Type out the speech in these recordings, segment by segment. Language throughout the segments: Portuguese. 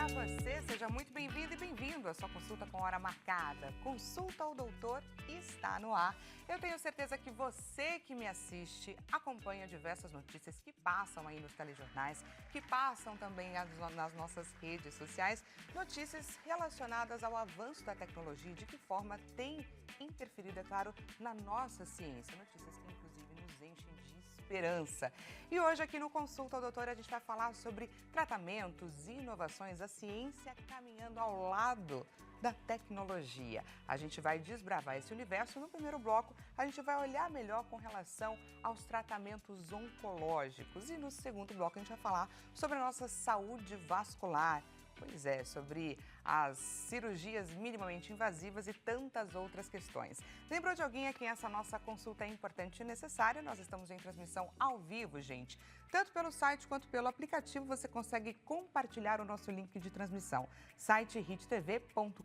para você. Seja muito bem-vindo e bem-vindo à sua consulta com hora marcada. Consulta ao doutor está no ar. Eu tenho certeza que você que me assiste acompanha diversas notícias que passam aí nos telejornais, que passam também nas nossas redes sociais, notícias relacionadas ao avanço da tecnologia e de que forma tem interferido, é claro, na nossa ciência. Notícias que, inclusive, nos enchem de esperança. E hoje aqui no Consulta ao Doutor a gente vai falar sobre tratamentos e inovações, a ciência caminhando ao lado da tecnologia. A gente vai desbravar esse universo. No primeiro bloco, a gente vai olhar melhor com relação aos tratamentos oncológicos. E no segundo bloco, a gente vai falar sobre a nossa saúde vascular. Pois é, sobre as cirurgias minimamente invasivas e tantas outras questões. Lembrou de alguém a quem essa nossa consulta é importante e necessária? Nós estamos em transmissão ao vivo, gente. Tanto pelo site quanto pelo aplicativo, você consegue compartilhar o nosso link de transmissão. Site hittv.com.br,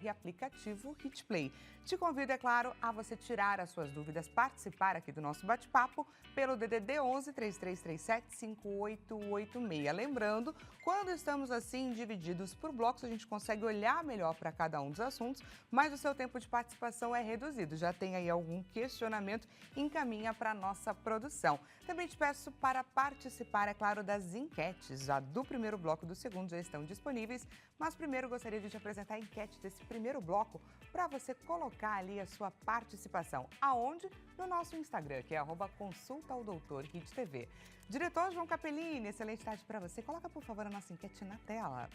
aplicativo HitPlay. Te convido, é claro, a você tirar as suas dúvidas, participar aqui do nosso bate-papo pelo DDD 11 3337 5886. Lembrando, quando estamos assim divididos por blocos, a gente consegue olhar melhor para cada um dos assuntos, mas o seu tempo de participação é reduzido. Já tem aí algum questionamento? Encaminha para a nossa produção. Também te peço para participar, é claro, das enquetes. Já do primeiro bloco e do segundo já estão disponíveis, mas primeiro gostaria de te apresentar a enquete desse primeiro bloco para você colocar ali a sua participação. Aonde? No nosso Instagram, que é @consultaodoutorhittv. Diretor João Capellini, excelente tarde para você. Coloca, por favor, a nossa enquete na tela.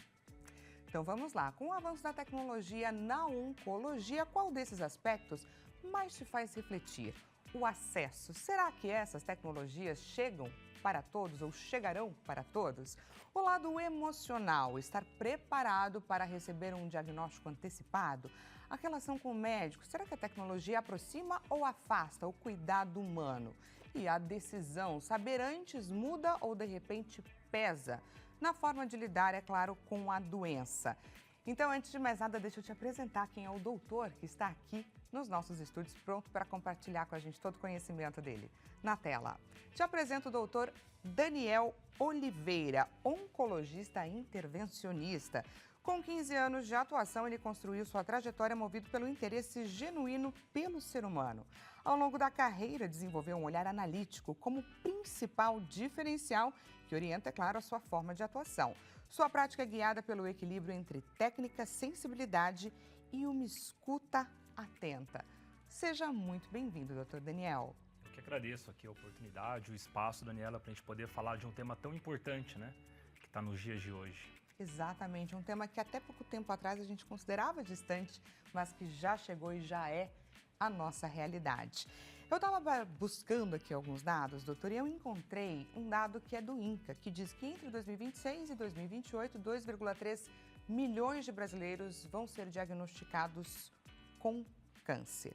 Então vamos lá, com o avanço da tecnologia na oncologia, qual desses aspectos mais te faz refletir? O acesso, será que essas tecnologias chegam para todos ou chegarão para todos? O lado emocional, estar preparado para receber um diagnóstico antecipado? A relação com o médico, será que a tecnologia aproxima ou afasta o cuidado humano? E a decisão, saber antes muda ou de repente pesa? Na forma de lidar, é claro, com a doença. Então, antes de mais nada, deixa eu te apresentar quem é o doutor que está aqui nos nossos estúdios, pronto para compartilhar com a gente todo o conhecimento dele. Na tela, te apresento o doutor Daniel Oliveira, oncologista intervencionista. Com 15 anos de atuação, ele construiu sua trajetória movido pelo interesse genuíno pelo ser humano. Ao longo da carreira, desenvolveu um olhar analítico como principal diferencial que orienta, é claro, a sua forma de atuação. Sua prática é guiada pelo equilíbrio entre técnica, sensibilidade e uma escuta atenta. Seja muito bem-vindo, doutor Daniel. Eu que agradeço aqui a oportunidade, o espaço, Daniela, para a gente poder falar de um tema tão importante, né, que está nos dias de hoje. Exatamente, um tema que até pouco tempo atrás a gente considerava distante, mas que já chegou e já é a nossa realidade. Eu estava buscando aqui alguns dados, doutor, e eu encontrei um dado que é do INCA, que diz que entre 2026 e 2028, 2,3 milhões de brasileiros vão ser diagnosticados com câncer.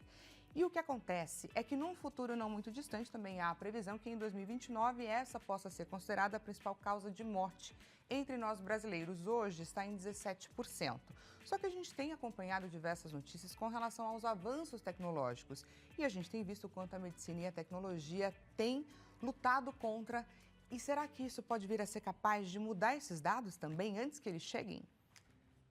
E o que acontece é que num futuro não muito distante também há a previsão que em 2029 essa possa ser considerada a principal causa de morte entre nós brasileiros. Hoje está em 17%. Só que a gente tem acompanhado diversas notícias com relação aos avanços tecnológicos e a gente tem visto o quanto a medicina e a tecnologia têm lutado contra. E será que isso pode vir a ser capaz de mudar esses dados também antes que eles cheguem?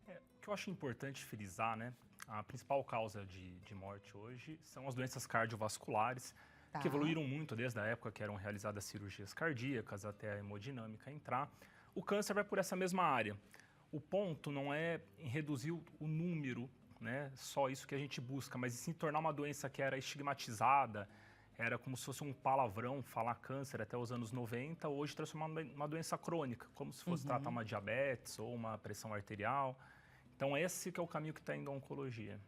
O que eu acho importante frisar, né? A principal causa de morte hoje são as doenças cardiovasculares, que evoluíram muito desde a época que eram realizadas cirurgias cardíacas até a hemodinâmica entrar. O câncer vai por essa mesma área. O ponto não é em reduzir o número, né? Só isso que a gente busca, mas sim tornar uma doença que era estigmatizada, era como se fosse um palavrão falar câncer até os anos 90, hoje transformar numa doença crônica, como se fosse tratar uma diabetes ou uma pressão arterial. Então, esse que é o caminho que está indo a oncologia.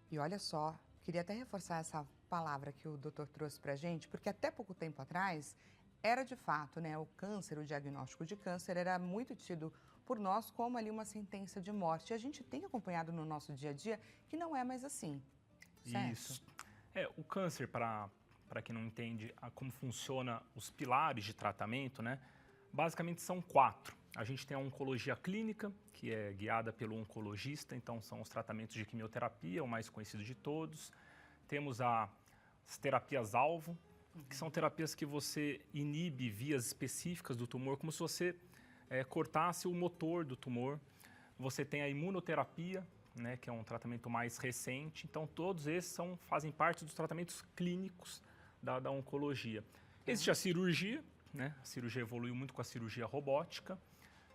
E olha só, queria até reforçar essa palavra que o doutor trouxe para a gente, porque até pouco tempo atrás era de fato, né, o câncer, o diagnóstico de câncer era muito tido por nós como ali uma sentença de morte. E a gente tem acompanhado no nosso dia a dia que não é mais assim, certo? Isso. O câncer, para quem não entende como funciona os pilares de tratamento, né, basicamente são 4. A gente tem a oncologia clínica, que é guiada pelo oncologista, então são os tratamentos de quimioterapia, o mais conhecido de todos. Temos as terapias-alvo, que são terapias que você inibe vias específicas do tumor, como se você cortasse o motor do tumor. Você tem a imunoterapia, né, que é um tratamento mais recente. Então, todos esses fazem parte dos tratamentos clínicos da oncologia. Existe a cirurgia, né? A cirurgia evoluiu muito com a cirurgia robótica.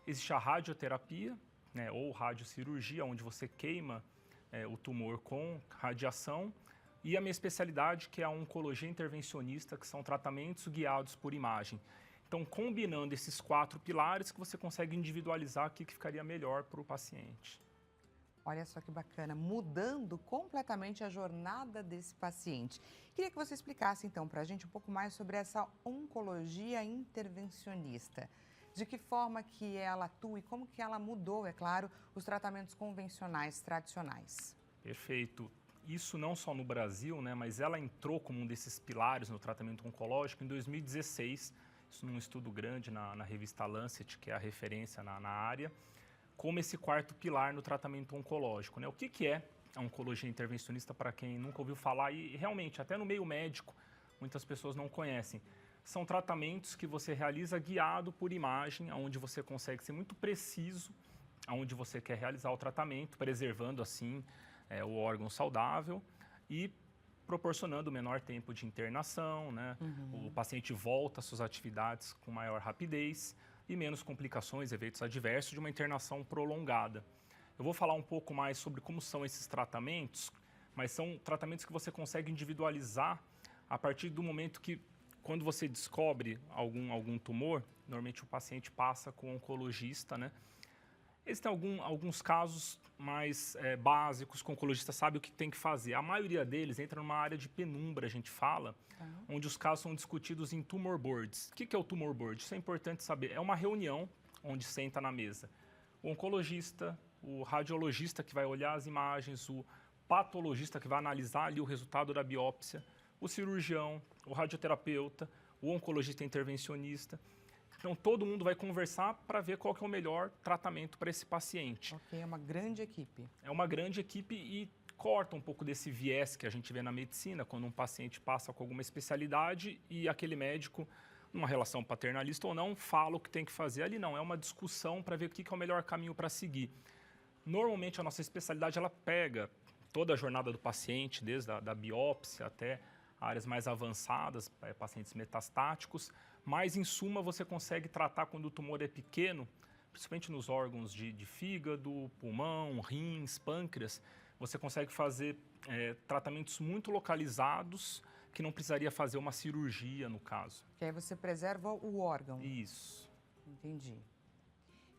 Existe a radioterapia, né, ou radiocirurgia, onde você queima o tumor com radiação. E a minha especialidade, que é a oncologia intervencionista, que são tratamentos guiados por imagem. Então, combinando esses 4 pilares, que você consegue individualizar o que ficaria melhor para o paciente. Olha só que bacana, mudando completamente a jornada desse paciente. Queria que você explicasse, então, para a gente um pouco mais sobre essa oncologia intervencionista. De que forma que ela atua e como que ela mudou, é claro, os tratamentos convencionais, tradicionais. Perfeito. Isso não só no Brasil, né, mas ela entrou como um desses pilares no tratamento oncológico em 2016, isso num estudo grande na revista Lancet, que é a referência na área, como esse 4º pilar no tratamento oncológico, né? O que é a oncologia intervencionista, para quem nunca ouviu falar, e realmente, até no meio médico, muitas pessoas não conhecem. São tratamentos que você realiza guiado por imagem, onde você consegue ser muito preciso aonde você quer realizar o tratamento, preservando assim o órgão saudável e proporcionando o menor tempo de internação, né? O paciente volta às suas atividades com maior rapidez e menos complicações, efeitos adversos de uma internação prolongada. Eu vou falar um pouco mais sobre como são esses tratamentos, mas são tratamentos que você consegue individualizar a partir do momento que, quando você descobre algum tumor, normalmente o paciente passa com o oncologista, né? Existem alguns casos mais básicos que o oncologista sabe o que tem que fazer. A maioria deles entra numa área de penumbra, a gente fala, onde os casos são discutidos em tumor boards. O que é o tumor board? Isso é importante saber. É uma reunião onde senta na mesa o oncologista, o radiologista que vai olhar as imagens, o patologista que vai analisar ali o resultado da biópsia, o cirurgião, o radioterapeuta, o oncologista intervencionista. Então, todo mundo vai conversar para ver qual que é o melhor tratamento para esse paciente. Ok, é uma grande equipe. É uma grande equipe e corta um pouco desse viés que a gente vê na medicina, quando um paciente passa com alguma especialidade e aquele médico, numa relação paternalista ou não, fala o que tem que fazer. Ali não, é uma discussão para ver o que é o melhor caminho para seguir. Normalmente, a nossa especialidade, ela pega toda a jornada do paciente, desde a biópsia até áreas mais avançadas, pacientes metastáticos, mas, em suma, você consegue tratar quando o tumor é pequeno, principalmente nos órgãos de fígado, pulmão, rins, pâncreas, você consegue fazer tratamentos muito localizados, que não precisaria fazer uma cirurgia, no caso. Que aí você preserva o órgão. Isso. Entendi.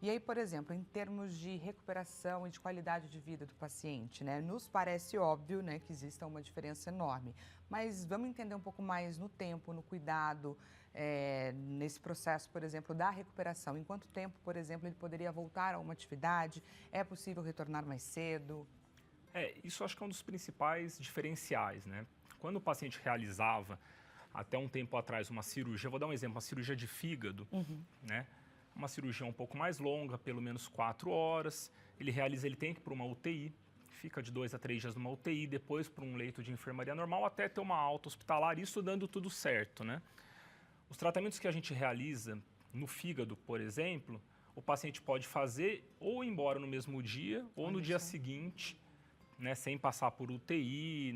E aí, por exemplo, em termos de recuperação e de qualidade de vida do paciente, né? Nos parece óbvio, né, que exista uma diferença enorme. Mas vamos entender um pouco mais no tempo, no cuidado, nesse processo, por exemplo, da recuperação. Em quanto tempo, por exemplo, ele poderia voltar a uma atividade? É possível retornar mais cedo? Isso acho que é um dos principais diferenciais, né? Quando o paciente realizava, até um tempo atrás, uma cirurgia, vou dar um exemplo, uma cirurgia de fígado, né? Uma cirurgia um pouco mais longa, pelo menos 4 horas. Ele tem que ir para uma UTI, fica de 2 a 3 dias numa UTI, depois para um leito de enfermaria normal, até ter uma alta hospitalar, isso dando tudo certo, né? Os tratamentos que a gente realiza no fígado, por exemplo, o paciente pode fazer ou ir embora no mesmo dia ou no dia seguinte, né, sem passar por UTI,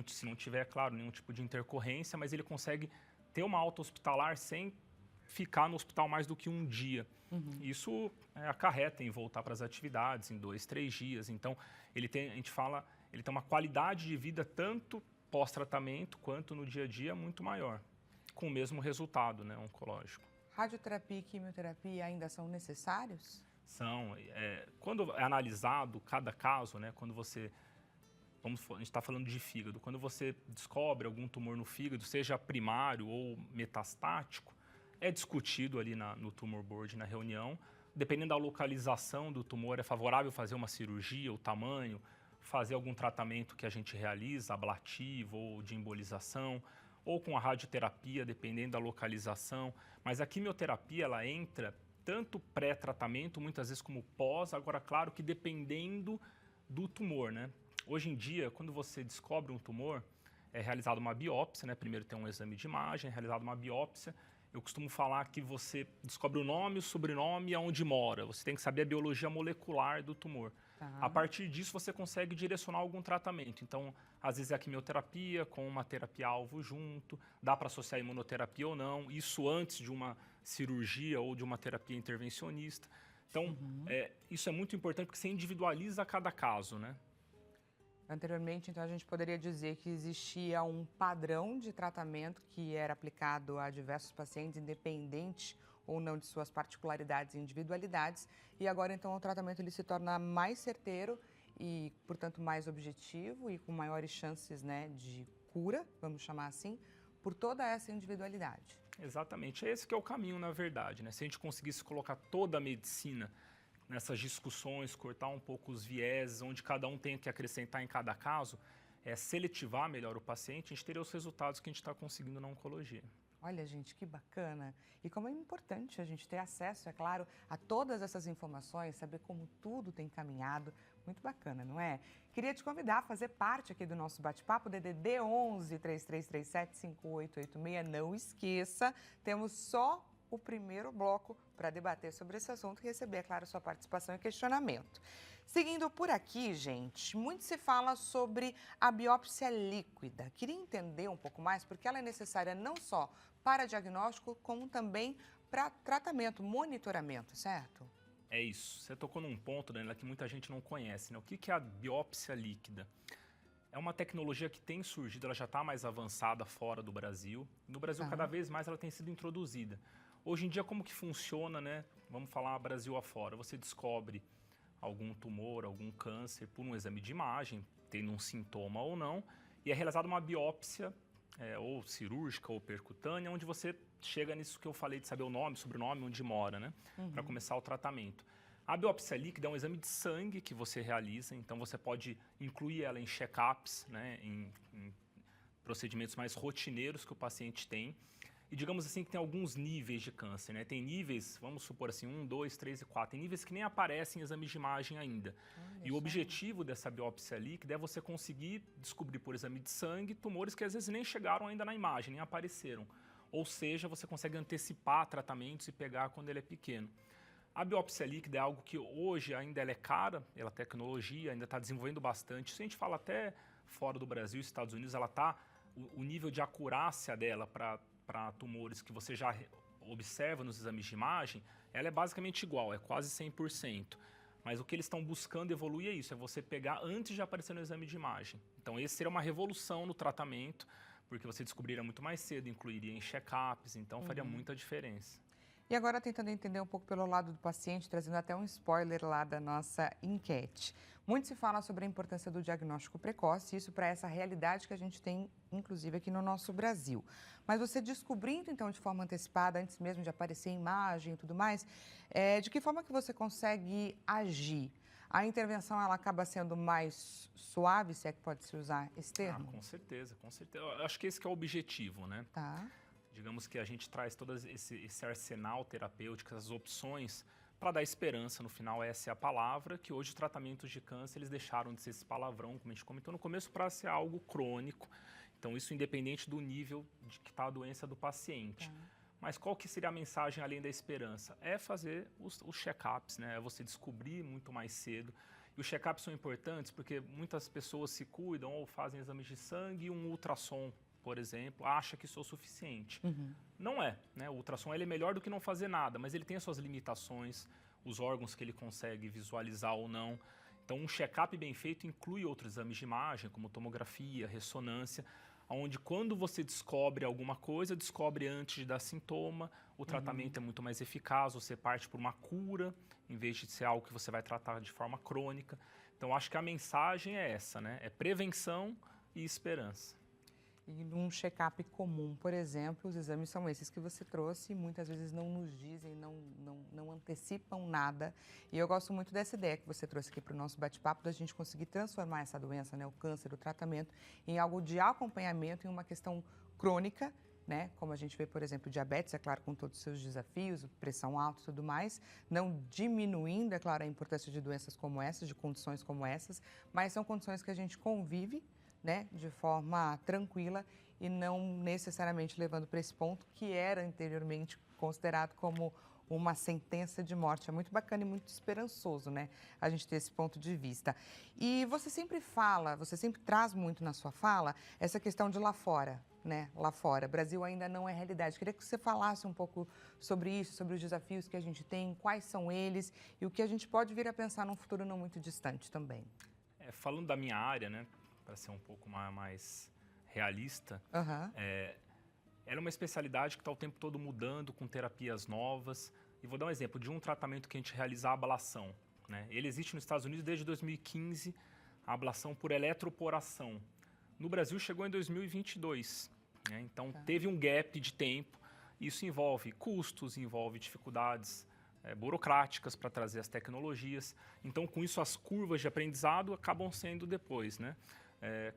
se não tiver, claro, nenhum tipo de intercorrência, mas ele consegue ter uma alta hospitalar sem ficar no hospital mais do que um dia. Isso acarreta em voltar para as atividades em 2, 3 dias. Então, ele tem uma qualidade de vida tanto pós-tratamento quanto no dia a dia muito maior, com o mesmo resultado, né, oncológico. Radioterapia e quimioterapia ainda são necessários? São. Quando é analisado cada caso, né, quando você... a gente está falando de fígado. Quando você descobre algum tumor no fígado, seja primário ou metastático, é discutido ali no tumor board, na reunião. Dependendo da localização do tumor, é favorável fazer uma cirurgia, o tamanho, fazer algum tratamento que a gente realiza, ablativo ou de embolização, ou com a radioterapia, dependendo da localização. Mas a quimioterapia, ela entra tanto pré-tratamento, muitas vezes como pós. Agora, claro que dependendo do tumor, né? Hoje em dia, quando você descobre um tumor, é realizada uma biópsia, né? Primeiro tem um exame de imagem, é realizada uma biópsia, eu costumo falar que você descobre o nome, o sobrenome e aonde mora. Você tem que saber a biologia molecular do tumor. A partir disso, você consegue direcionar algum tratamento. Então, às vezes é a quimioterapia com uma terapia-alvo junto, dá para associar imunoterapia ou não, isso antes de uma cirurgia ou de uma terapia intervencionista. Então, isso é muito importante porque você individualiza cada caso, né? Anteriormente, então, a gente poderia dizer que existia um padrão de tratamento que era aplicado a diversos pacientes, independente ou não de suas particularidades e individualidades, e agora, então, o tratamento ele se torna mais certeiro e, portanto, mais objetivo e com maiores chances, né, de cura, vamos chamar assim, por toda essa individualidade. Exatamente, esse que é o caminho, na verdade, né? Se a gente conseguisse colocar toda a medicina nessas discussões, cortar um pouco os vieses, onde cada um tem que acrescentar em cada caso, seletivar melhor o paciente, a gente teria os resultados que a gente está conseguindo na oncologia. Olha, gente, que bacana. E como é importante a gente ter acesso, é claro, a todas essas informações, saber como tudo tem caminhado. Muito bacana, não é? Queria te convidar a fazer parte aqui do nosso bate-papo, DDD 11 3337 5886. Não esqueça, temos só o primeiro bloco para debater sobre esse assunto e receber, é claro, sua participação e questionamento. Seguindo por aqui, gente, muito se fala sobre a biópsia líquida. Queria entender um pouco mais, porque ela é necessária não só para diagnóstico, como também para tratamento, monitoramento, certo? É isso. Você tocou num ponto, Daniela, que muita gente não conhece, né? O que é a biópsia líquida? É uma tecnologia que tem surgido, ela já está mais avançada fora do Brasil. No Brasil, cada vez mais ela tem sido introduzida. Hoje em dia, como que funciona, né? Vamos falar Brasil afora. Você descobre algum tumor, algum câncer por um exame de imagem, tendo um sintoma ou não, e é realizada uma biópsia, ou cirúrgica ou percutânea, onde você chega nisso que eu falei de saber o nome, sobrenome, onde mora, né? Para começar o tratamento. A biópsia líquida é um exame de sangue que você realiza, então você pode incluir ela em check-ups, né? Em procedimentos mais rotineiros que o paciente tem. E digamos assim que tem alguns níveis de câncer, né? Tem níveis, vamos supor assim, 1, 2, 3 e 4. Tem níveis que nem aparecem em exames de imagem ainda. E o objetivo dessa biópsia líquida é você conseguir descobrir por exame de sangue tumores que às vezes nem chegaram ainda na imagem, nem apareceram. Ou seja, você consegue antecipar tratamentos e pegar quando ele é pequeno. A biópsia líquida é algo que hoje ainda ela é cara, ela tecnologia, ainda está desenvolvendo bastante. Se a gente fala até fora do Brasil, Estados Unidos, ela está, o nível de acurácia dela para tumores que você já observa nos exames de imagem, ela é basicamente igual, é quase 100%. Mas o que eles estão buscando evoluir é isso, é você pegar antes de aparecer no exame de imagem. Então, esse seria uma revolução no tratamento, porque você descobriria muito mais cedo, incluiria em check-ups, então faria muita diferença. E agora tentando entender um pouco pelo lado do paciente, trazendo até um spoiler lá da nossa enquete. Muito se fala sobre a importância do diagnóstico precoce, isso para essa realidade que a gente tem, inclusive, aqui no nosso Brasil. Mas você descobrindo, então, de forma antecipada, antes mesmo de aparecer imagem e tudo mais, de que forma que você consegue agir? A intervenção, ela acaba sendo mais suave, se é que pode-se usar esse termo? Com certeza, com certeza. Eu acho que esse que é o objetivo, né? Tá. Digamos que a gente traz todo esse arsenal terapêutico, essas opções, para dar esperança. No final, essa é a palavra, que hoje os tratamentos de câncer, eles deixaram de ser esse palavrão, como a gente comentou no começo, para ser algo crônico. Então, isso independente do nível de que está a doença do paciente. Mas qual que seria a mensagem além da esperança? É fazer os check-ups, né? É você descobrir muito mais cedo. E os check-ups são importantes porque muitas pessoas se cuidam ou fazem exames de sangue e um ultrassom, por exemplo, acha que isso é o suficiente. Não é, né? O ultrassom ele é melhor do que não fazer nada, mas ele tem as suas limitações, os órgãos que ele consegue visualizar ou não. Então, um check-up bem feito inclui outros exames de imagem, como tomografia, ressonância, onde quando você descobre alguma coisa, descobre antes de dar sintoma, o tratamento é muito mais eficaz, você parte por uma cura, em vez de ser algo que você vai tratar de forma crônica. Então, acho que a mensagem é essa, né? É prevenção e esperança. E num check-up comum, por exemplo, os exames são esses que você trouxe e muitas vezes não nos dizem, não antecipam nada. E eu gosto muito dessa ideia que você trouxe aqui para o nosso bate-papo, da gente conseguir transformar essa doença, né, o câncer, o tratamento, em algo de acompanhamento, em uma questão crônica, né? Como a gente vê, por exemplo, diabetes, é claro, com todos os seus desafios, pressão alta e tudo mais, não diminuindo, é claro, a importância de doenças como essas, de condições como essas, mas são condições que a gente convive, né, de forma tranquila e não necessariamente levando para esse ponto que era anteriormente considerado como uma sentença de morte. É muito bacana e muito esperançoso, né? A gente ter esse ponto de vista. E você sempre fala, você sempre traz muito na sua fala essa questão de lá fora, né? Lá fora. Brasil ainda não é realidade. Queria que você falasse um pouco sobre isso, sobre os desafios que a gente tem, quais são eles e o que a gente pode vir a pensar num futuro não muito distante também. Falando da minha área, né? Para ser um pouco mais realista, ela é uma especialidade que está o tempo todo mudando, com terapias novas. E vou dar um exemplo de um tratamento que a gente realiza, a ablação, né? Ele existe nos Estados Unidos desde 2015, a ablação por eletroporação. No Brasil chegou em 2022, né? Então teve um gap de tempo. Isso envolve custos, envolve dificuldades burocráticas para trazer as tecnologias. Então, com isso, as curvas de aprendizado acabam sendo depois, né?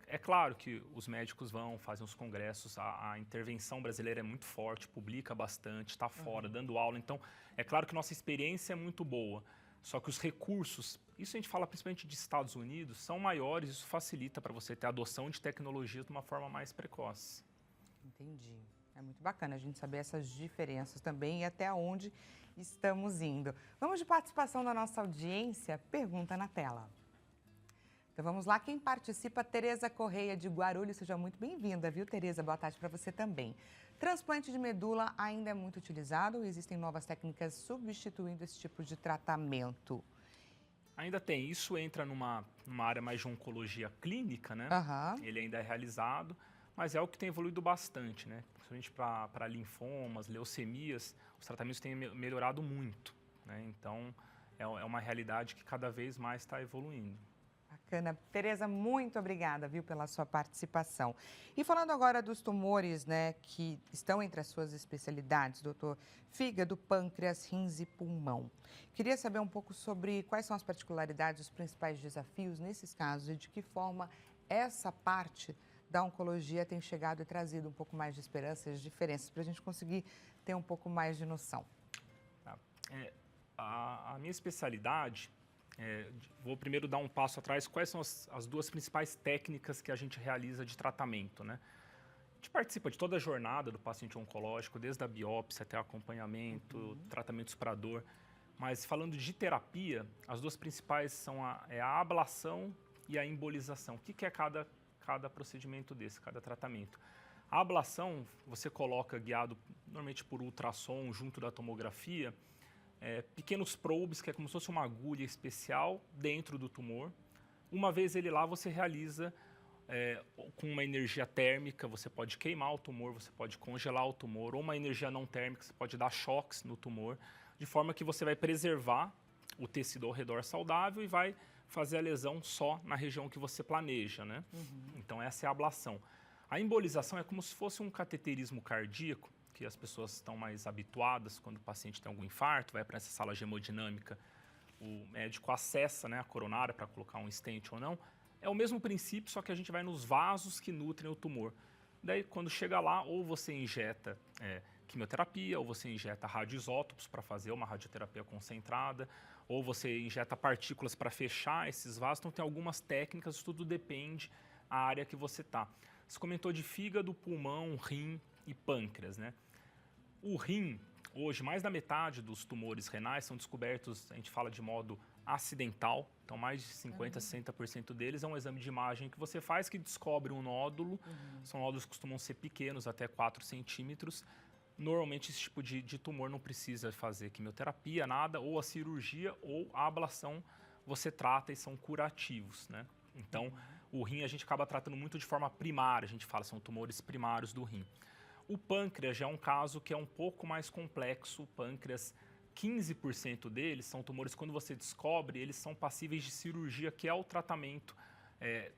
É claro que os médicos fazem os congressos, a intervenção brasileira é muito forte, publica bastante, está fora, dando aula. Então, é claro que nossa experiência é muito boa, só que os recursos, isso a gente fala principalmente de Estados Unidos, são maiores, isso facilita para você ter a adoção de tecnologias de uma forma mais precoce. Entendi. É muito bacana a gente saber essas diferenças também e até onde estamos indo. Vamos de participação da nossa audiência, pergunta na tela. Então vamos lá, quem participa, Tereza Correia de Guarulhos, seja muito bem-vinda, viu, Tereza? Boa tarde para você também. Transplante de medula ainda é muito utilizado ou existem novas técnicas substituindo esse tipo de tratamento? Ainda tem, isso entra numa área mais de oncologia clínica, né? Ele ainda é realizado, mas é algo que tem evoluído bastante, né? Principalmente para linfomas, leucemias, os tratamentos têm melhorado muito, né? Então, é uma realidade que cada vez mais está evoluindo. Bacana. Tereza, muito obrigada, viu, pela sua participação. E falando agora dos tumores, né, que estão entre as suas especialidades, doutor, fígado, pâncreas, rins e pulmão. Queria saber um pouco sobre quais são as particularidades, os principais desafios nesses casos e de que forma essa parte da oncologia tem chegado e trazido um pouco mais de esperança e de diferenças para a gente conseguir ter um pouco mais de noção. A minha especialidade... vou primeiro dar um passo atrás, quais são as duas principais técnicas que a gente realiza de tratamento, né? A gente participa de toda a jornada do paciente oncológico, desde a biópsia até o acompanhamento, tratamentos para dor. Mas falando de terapia, as duas principais são a ablação e a embolização. O que é cada procedimento desse, cada tratamento? A ablação, você coloca guiado normalmente por ultrassom junto da tomografia, pequenos probes, que é como se fosse uma agulha especial dentro do tumor. Uma vez ele lá, você realiza com uma energia térmica, você pode queimar o tumor, você pode congelar o tumor, ou uma energia não térmica, você pode dar choques no tumor, de forma que você vai preservar o tecido ao redor saudável e vai fazer a lesão só na região que você planeja, né? Então, essa é a ablação. A embolização é como se fosse um cateterismo cardíaco, que as pessoas estão mais habituadas quando o paciente tem algum infarto, vai para essa sala de hemodinâmica, o médico acessa, né, a coronária para colocar um stent ou não. É o mesmo princípio, só que a gente vai nos vasos que nutrem o tumor. Daí, quando chega lá, ou você injeta quimioterapia, ou você injeta radioisótopos para fazer uma radioterapia concentrada, ou você injeta partículas para fechar esses vasos. Então, tem algumas técnicas, isso tudo depende da área que você está. Você comentou de fígado, pulmão, rim e pâncreas, né? O rim, hoje, mais da metade dos tumores renais são descobertos, a gente fala de modo acidental, então mais de 50%, 60% deles é um exame de imagem que você faz que descobre um nódulo, são nódulos que costumam ser pequenos, até 4 centímetros. Normalmente esse tipo de tumor não precisa fazer quimioterapia, nada, ou a cirurgia ou a ablação você trata e são curativos, né? Então, o rim a gente acaba tratando muito de forma primária, a gente fala, são tumores primários do rim. O pâncreas já é um caso que é um pouco mais complexo. O pâncreas, 15% deles são tumores, quando você descobre, eles são passíveis de cirurgia, que é o tratamento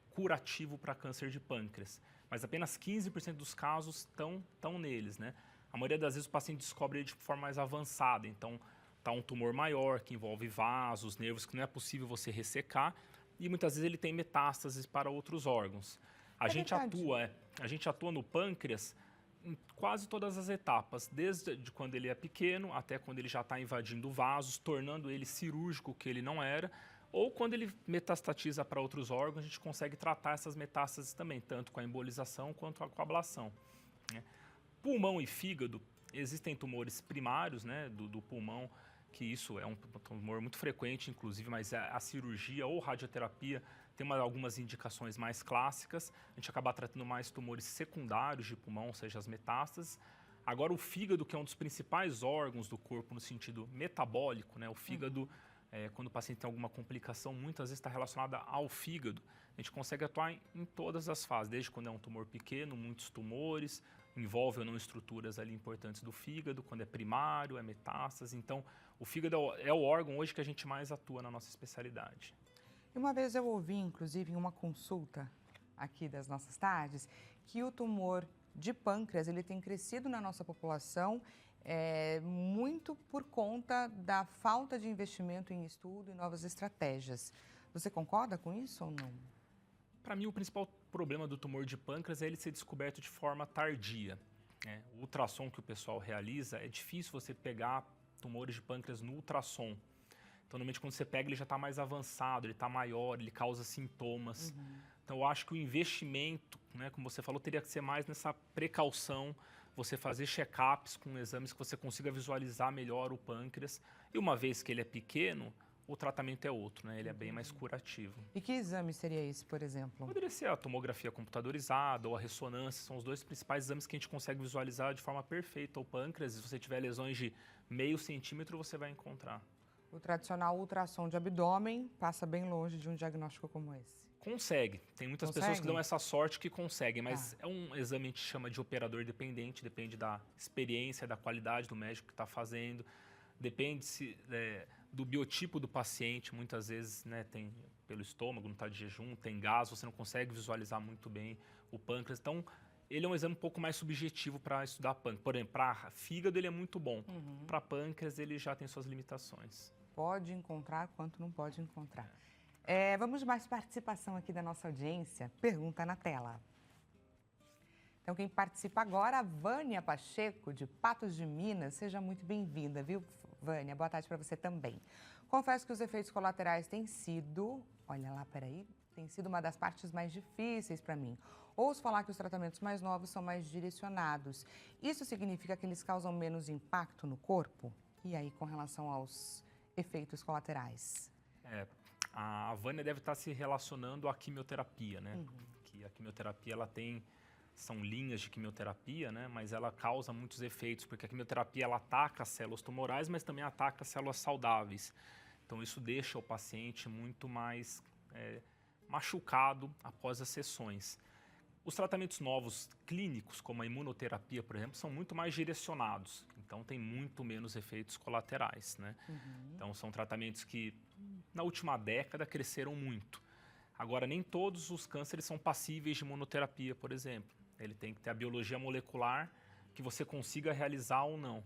curativo para câncer de pâncreas. Mas apenas 15% dos casos estão neles, né? A maioria das vezes o paciente descobre ele de forma mais avançada. Então, está um tumor maior, que envolve vasos, nervos, que não é possível você ressecar. E muitas vezes ele tem metástases para outros órgãos. A gente atua no pâncreas em quase todas as etapas, desde quando ele é pequeno até quando ele já está invadindo vasos, tornando ele cirúrgico, que ele não era, Ou quando ele metastatiza para outros órgãos, a gente consegue tratar essas metástases também, tanto com a embolização quanto com a ablação, né? Pulmão e fígado, existem tumores primários, né, do pulmão, que isso é um tumor muito frequente, inclusive, mas a cirurgia ou radioterapia tem algumas indicações mais clássicas. A gente acaba tratando mais tumores secundários de pulmão, ou seja, as metástases. Agora, o fígado, que é um dos principais órgãos do corpo no sentido metabólico, né, o fígado, quando o paciente tem alguma complicação, muitas vezes está relacionada ao fígado. A gente consegue atuar em todas as fases, desde quando é um tumor pequeno, muitos tumores, envolve ou não estruturas ali importantes do fígado, quando é primário, é metástase. Então, o fígado é o órgão hoje que a gente mais atua na nossa especialidade. E uma vez eu ouvi, inclusive, em uma consulta aqui das nossas tardes, que o tumor de pâncreas ele tem crescido na nossa população muito por conta da falta de investimento em estudo e novas estratégias. Você concorda com isso ou não? Para mim, o principal problema do tumor de pâncreas é ele ser descoberto de forma tardia, né? O ultrassom que o pessoal realiza, é difícil você pegar tumores de pâncreas no ultrassom. Então, normalmente, quando você pega, ele já está mais avançado, ele está maior, ele causa sintomas. Então, eu acho que o investimento, né, como você falou, teria que ser mais nessa precaução, você fazer check-ups com exames que você consiga visualizar melhor o pâncreas. E uma vez que ele é pequeno, o tratamento é outro, né? Ele é bem mais curativo. E que exame seria esse, por exemplo? Poderia ser a tomografia computadorizada ou a ressonância, são os dois principais exames que a gente consegue visualizar de forma perfeita o pâncreas. Se você tiver lesões de meio centímetro, você vai encontrar. O tradicional ultrassom de abdômen passa bem longe de um diagnóstico como esse. Consegue. Tem muitas pessoas que dão essa sorte que conseguem, mas é um exame que a gente chama de operador dependente, depende da experiência, da qualidade do médico que está fazendo, depende do biotipo do paciente, muitas vezes, né, tem pelo estômago, não está de jejum, tem gás, você não consegue visualizar muito bem o pâncreas. Então, ele é um exame um pouco mais subjetivo para estudar pâncreas. Por exemplo, para fígado ele é muito bom, para pâncreas ele já tem suas limitações. Pode encontrar quanto não pode encontrar. Vamos de mais participação aqui da nossa audiência. Pergunta na tela. Então, quem participa agora, a Vânia Pacheco, de Patos de Minas. Seja muito bem-vinda, viu, Vânia? Boa tarde para você também. Confesso que os efeitos colaterais têm sido... Olha lá, peraí. Tem sido uma das partes mais difíceis para mim. Ouço falar que os tratamentos mais novos são mais direcionados. Isso significa que eles causam menos impacto no corpo? E aí, com relação aos efeitos colaterais? A Vânia deve estar se relacionando à quimioterapia, né? Que a quimioterapia, são linhas de quimioterapia, né? Mas ela causa muitos efeitos, porque a quimioterapia, ela ataca as células tumorais, mas também ataca as células saudáveis. Então, isso deixa o paciente muito mais machucado após as sessões. Os tratamentos novos clínicos, como a imunoterapia, por exemplo, são muito mais direcionados. Então, tem muito menos efeitos colaterais, né? Então, são tratamentos que, na última década, cresceram muito. Agora, nem todos os cânceres são passíveis de imunoterapia, por exemplo. Ele tem que ter a biologia molecular que você consiga realizar ou não.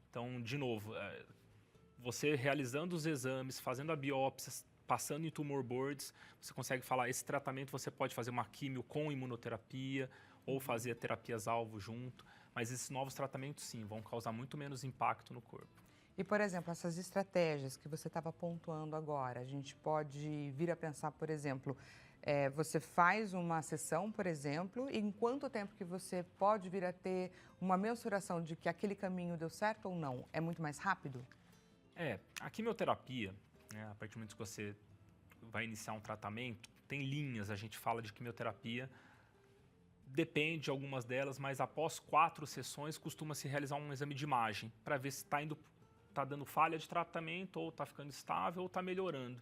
Então, de novo, você realizando os exames, fazendo a biópsia, passando em tumor boards, você consegue falar, esse tratamento você pode fazer uma químio com imunoterapia ou fazer terapias-alvo junto, mas esses novos tratamentos, sim, vão causar muito menos impacto no corpo. E, por exemplo, essas estratégias que você estava pontuando agora, a gente pode vir a pensar, por exemplo, você faz uma sessão, por exemplo, e em quanto tempo que você pode vir a ter uma mensuração de que aquele caminho deu certo ou não? É muito mais rápido? A quimioterapia, né, a partir do momento que você vai iniciar um tratamento, tem linhas, a gente fala de quimioterapia, depende de algumas delas, mas após 4 sessões costuma-se realizar um exame de imagem para ver se está dando falha de tratamento, ou está ficando estável, ou está melhorando.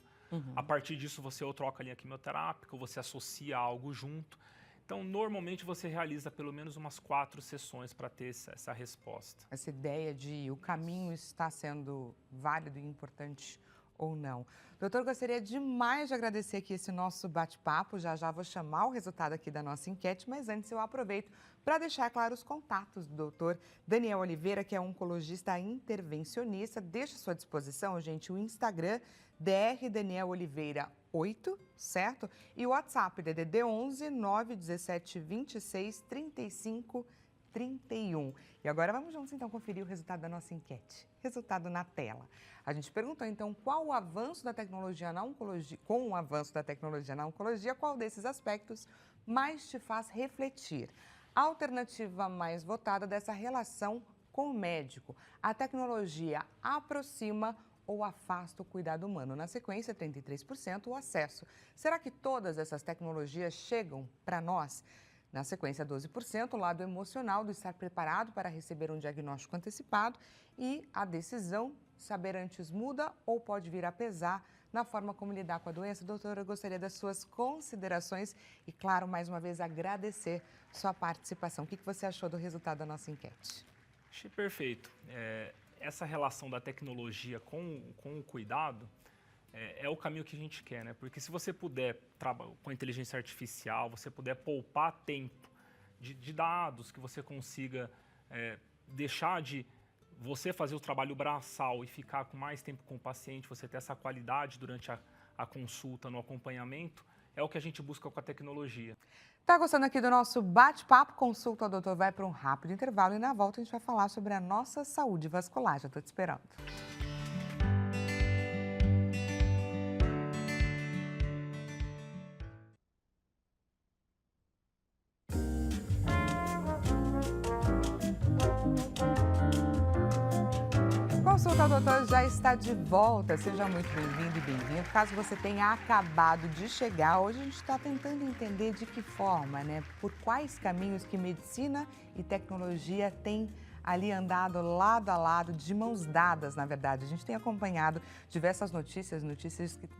A partir disso, você ou troca a linha quimioterápica, ou você associa algo junto. Então, normalmente, você realiza pelo menos umas 4 sessões para ter essa resposta. Essa ideia de o caminho está sendo válido e importante ou não. Doutor, gostaria demais de agradecer aqui esse nosso bate-papo. Já já vou chamar o resultado aqui da nossa enquete, mas antes eu aproveito para deixar claro os contatos do doutor Daniel Oliveira, que é oncologista intervencionista. Deixo à sua disposição, gente, o Instagram, Dr. Daniel Oliveira 8, certo? E o WhatsApp, DDD 11 917 26 35 31. E agora vamos juntos então conferir o resultado da nossa enquete. Resultado na tela. A gente perguntou então qual o avanço da tecnologia na oncologia, com o avanço da tecnologia na oncologia, qual desses aspectos mais te faz refletir? A alternativa mais votada dessa relação com o médico. A tecnologia aproxima ou afasta o cuidado humano? Na sequência, 33% o acesso. Será que todas essas tecnologias chegam para nós? Na sequência, 12% o lado emocional do estar preparado para receber um diagnóstico antecipado e a decisão, saber antes muda ou pode vir a pesar na forma como lidar com a doença. Doutora, eu gostaria das suas considerações e, claro, mais uma vez agradecer sua participação. O que você achou do resultado da nossa enquete? Achei perfeito. Essa relação da tecnologia com o cuidado é o caminho que a gente quer, né? Porque se você puder, com a inteligência artificial, você puder poupar tempo de dados, que você consiga deixar de você fazer o trabalho braçal e ficar com mais tempo com o paciente, você ter essa qualidade durante a consulta, no acompanhamento, é o que a gente busca com a tecnologia. Tá gostando aqui do nosso bate-papo? Consulta ao doutor vai para um rápido intervalo e na volta a gente vai falar sobre a nossa saúde vascular. Já estou te esperando. Consulta ao doutor já está de volta. Seja muito bem-vindo e bem-vindo. Caso você tenha acabado de chegar, hoje a gente está tentando entender de que forma, né? Por quais caminhos que medicina e tecnologia têm ali andado lado a lado, de mãos dadas, na verdade. A gente tem acompanhado diversas notícias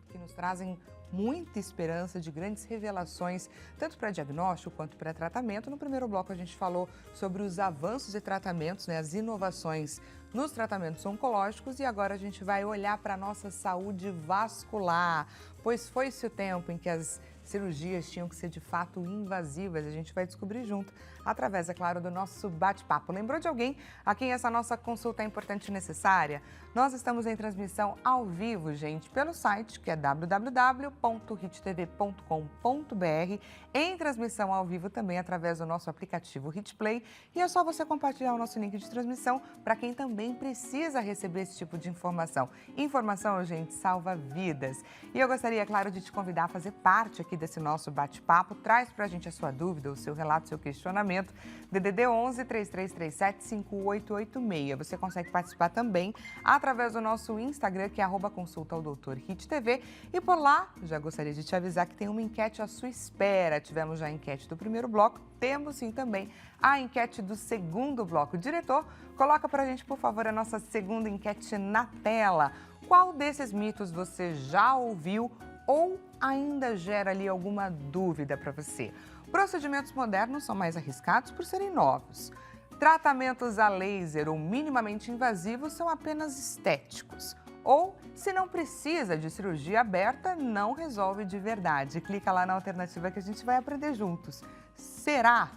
que nos trazem muita esperança de grandes revelações, tanto para diagnóstico quanto para tratamento. No primeiro bloco a gente falou sobre os avanços e tratamentos, né, as inovações nos tratamentos oncológicos e agora a gente vai olhar para a nossa saúde vascular, pois foi-se o tempo em que as cirurgias tinham que ser de fato invasivas. A gente vai descobrir junto, através, é claro, do nosso bate-papo. Lembrou de alguém a quem essa nossa consulta é importante e necessária? Nós estamos em transmissão ao vivo, gente, pelo site, que é www.hittv.com.br, em transmissão ao vivo também através do nosso aplicativo HitPlay. E é só você compartilhar o nosso link de transmissão para quem também precisa receber esse tipo de informação. Informação, gente, salva vidas. E eu gostaria, claro, de te convidar a fazer parte aqui desse nosso bate-papo. Traz para a gente a sua dúvida, o seu relato, o seu questionamento. DDD 11 3337 5886. Você consegue participar também através do nosso Instagram, que é @consultaodoutorhittv. E por lá, já gostaria de te avisar que tem uma enquete à sua espera. Tivemos já a enquete do primeiro bloco, temos sim também a enquete do segundo bloco. Diretor, coloca para a gente, por favor, a nossa segunda enquete na tela. Qual desses mitos você já ouviu ou ainda gera ali alguma dúvida para você? Procedimentos modernos são mais arriscados por serem novos. Tratamentos a laser ou minimamente invasivos são apenas estéticos. Ou, se não precisa de cirurgia aberta, não resolve de verdade. Clica lá na alternativa que a gente vai aprender juntos. Será?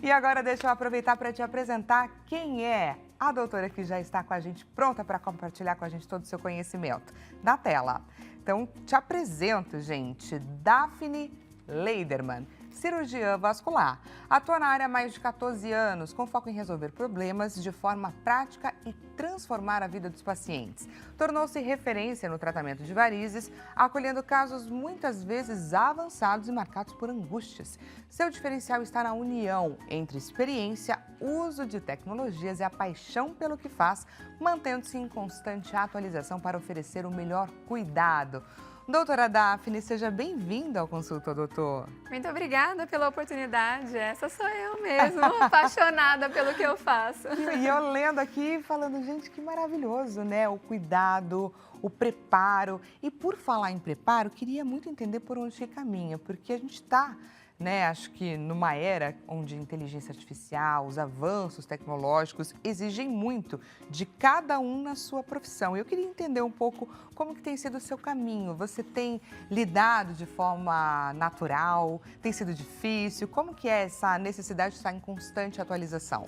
E agora deixa eu aproveitar para te apresentar quem é a doutora que já está com a gente, pronta para compartilhar com a gente todo o seu conhecimento. Na tela. Então, te apresento, gente, Daphne Leiderman, cirurgiã vascular. Atua na área há mais de 14 anos, com foco em resolver problemas de forma prática e transformar a vida dos pacientes. Tornou-se referência no tratamento de varizes, acolhendo casos muitas vezes avançados e marcados por angústias. Seu diferencial está na união entre experiência, uso de tecnologias e a paixão pelo que faz, mantendo-se em constante atualização para oferecer o melhor cuidado. Doutora Daphne, seja bem-vinda ao Consulta, doutor. Muito obrigada pela oportunidade. Essa sou eu mesmo, apaixonada pelo que eu faço. E eu lendo aqui, falando, gente, que maravilhoso, né? O cuidado, o preparo. E por falar em preparo, queria muito entender por onde caminha, porque a gente está, né, acho que numa era onde a inteligência artificial, os avanços tecnológicos exigem muito de cada um na sua profissão. Eu queria entender um pouco como que tem sido o seu caminho. Você tem lidado de forma natural? Tem sido difícil? Como que é essa necessidade de estar em constante atualização?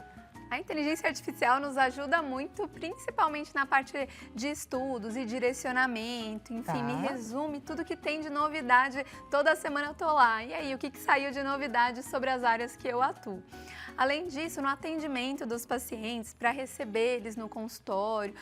A inteligência artificial nos ajuda muito, principalmente na parte de estudos e direcionamento, enfim, me resume tudo que tem de novidade. Toda semana eu tô lá. E aí, o que saiu de novidade sobre as áreas que eu atuo? Além disso, no atendimento dos pacientes, para receber eles no consultório,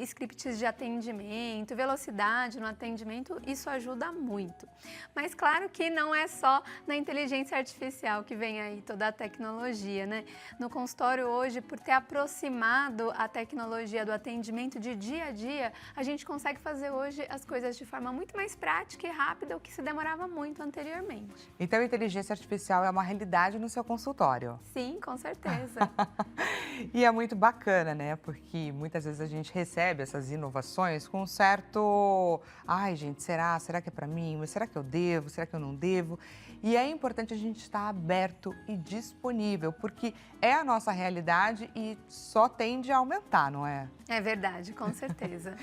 scripts de atendimento, velocidade no atendimento, isso ajuda muito. Mas claro que não é só na inteligência artificial que vem aí toda a tecnologia, né? No consultório hoje, por ter aproximado a tecnologia do atendimento de dia a dia, a gente consegue fazer hoje as coisas de forma muito mais prática e rápida, o que se demorava muito anteriormente. Então, a inteligência artificial é uma realidade no seu consultório? Sim, com certeza. E é muito bacana, né? Porque muitas vezes a gente recebe essas inovações com um certo... Ai, gente, será? Será que é para mim? Será que eu devo? Será que eu não devo? E é importante a gente estar aberto e disponível, porque é a nossa realidade e só tende a aumentar, não é? É verdade, com certeza.